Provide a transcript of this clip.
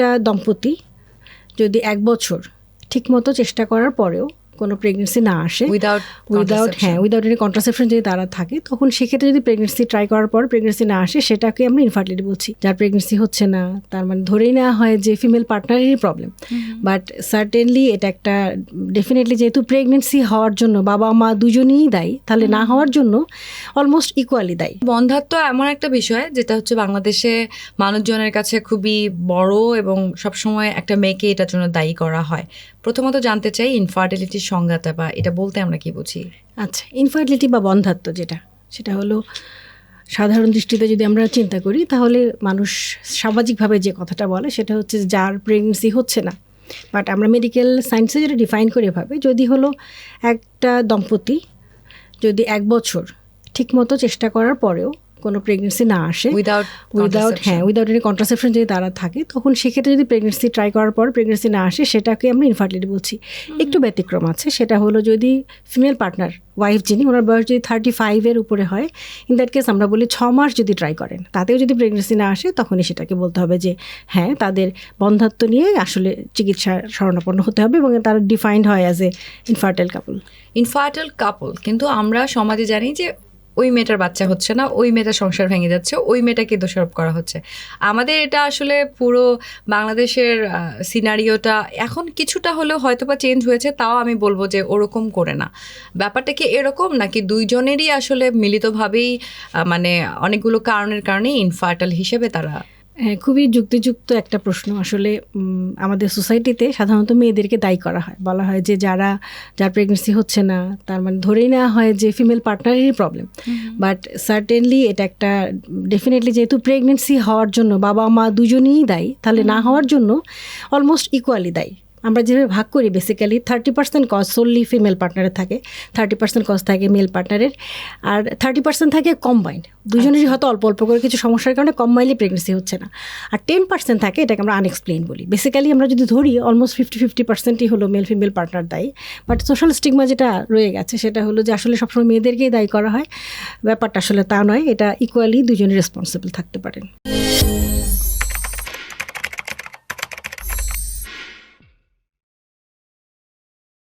একটা দম্পতি যদি 1 বছর ঠিকমতো চেষ্টা করার পরেও কোনো প্রেগনেন্সি না আসে, উইদাউট এনি কন্ট্রাসেপশন যদি তারা থাকে, তখন সেক্ষেত্রে যদি প্রেগনেন্সি ট্রাই করার পর প্রেগনেন্সি না আসে, সেটাকে আমরা ইনফার্টিলিটি বলছি। যার প্রেগনেন্সি হচ্ছে না, তার মানে ধরেই নেওয়া হয় যে ফিমেল পার্টনারেরই প্রবলেম। বাট সার্টেনলি এটা একটা ডেফিনেটলি, যেহেতু প্রেগনেন্সি হওয়ার জন্য বাবা মা দুজনেই দায়ী, তাহলে না হওয়ার জন্য অলমোস্ট ইকুয়ালি দায়ী। বন্ধাত্ব এমন একটা বিষয় যেটা হচ্ছে বাংলাদেশে মানুষজনের কাছে খুবই বড় এবং সবসময় একটা মেয়েকে এটার জন্য দায়ী করা হয়। প্রথমত জানতে চাই ইনফার্টিলিটির সংজ্ঞাটা, বা এটা বলতে আমরা কি বুঝি? আচ্ছা, ইনফার্টিলিটি বা বন্ধাত্ব সেটা হলো সাধারণ দৃষ্টিতে যদি আমরা চিন্তা করি, তাহলে মানুষ সামাজিকভাবে যে কথাটা বলে সেটা হচ্ছে যার প্রেগনেন্সি হচ্ছে না। বাট আমরা মেডিকেল সায়েন্সে যেটা ডিফাইন করে এভাবে, যদি হলো একটা দম্পতি যদি 1 বছর ঠিকমতো চেষ্টা করার পরেও কোনো প্রেগনেন্সি না আসে, উইদাউট এনি কন্ট্রাসেপশন যদি তারা থাকে, তখন সেক্ষেত্রে যদি প্রেগনেন্সি ট্রাই করার পর প্রেগনেন্সি না আসে, সেটাকে আমরা ইনফার্টিলিটি বলছি। একটু ব্যতিক্রম আছে, সেটা হলো যদি ফিমেল পার্টনার, ওয়াইফ যিনি, ওনার বয়স যদি 35-এর উপরে হয়, ইন দ্যাট কেস আমরা বলি 6 মাস যদি ট্রাই করেন, তাতেও যদি প্রেগনেন্সি না আসে, তখনই সেটাকে বলতে হবে যে হ্যাঁ, তাদের বন্ধাত্ব নিয়ে আসলে চিকিৎসা শরণাপন্ন হতে হবে, এবং তারা ডিফাইন্ড হয় অ্যাজ এ ইনফার্টাইল কাপল। কিন্তু আমরা সমাজে জানি যে ওই মেয়েটার বাচ্চা হচ্ছে না, ওই মেয়েটার সংসার ভেঙে যাচ্ছে, ওই মেয়েটাকে দোষারোপ করা হচ্ছে। আমাদের এটা আসলে পুরো বাংলাদেশের সিনারিওটা এখন কিছুটা হলেও হয়তো বা চেঞ্জ হয়েছে, তাও আমি বলবো যে ওরকম করে না। ব্যাপারটা কি এরকম, নাকি দুইজনেরই আসলে মিলিতভাবেই মানে অনেকগুলো কারণেই ইনফার্টাইল হিসেবে তারা? হ্যাঁ, খুবই যুক্তিযুক্ত একটা প্রশ্ন। আসলে আমাদের সোসাইটিতে সাধারণত মেয়েদেরকে দায়ী করা হয়, বলা হয় যে যার প্রেগনেন্সি হচ্ছে না, তার মানে ধরেই নেওয়া হয় যে ফিমেল পার্টনারেরই প্রবলেম। বাট সার্টেনলি এটা একটা ডেফিনেটলি, যেহেতু প্রেগনেন্সি হওয়ার জন্য বাবা মা দুজনেই দায়ী, তাহলে না হওয়ার জন্য অলমোস্ট ইকুয়ালি দায়ী। আমরা যেভাবে ভাগ করি, বেসিক্যালি 30% কজ সোললি ফিমেল পার্টনারের থাকে, 30% কজ থাকে মেল পার্টনারের, আর 30% থাকে কম্বাইন্ড। দুজনেরই হয়তো অল্প অল্প করে কিছু সমস্যার কারণে কম্বাইনলি প্রেগনেন্সি হচ্ছে না, আর 10% থাকে, এটাকে আমরা আনএক্সপ্লেইন বলি। বেসিক্যালি আমরা যদি ধরি অলমোস্ট 50-50%ই হলো মেল ফিমেল পার্টনার দায়ী। বাট সোশ্যাল স্টিগমা যেটা রয়ে গেছে, সেটা হলো যে আসলে সবসময় মেয়েদেরকেই দায়ী করা হয়। ব্যাপারটা আসলে তা নয়, এটা ইকুয়ালি দুজনেই রেসপন্সিবল থাকতে পারেন।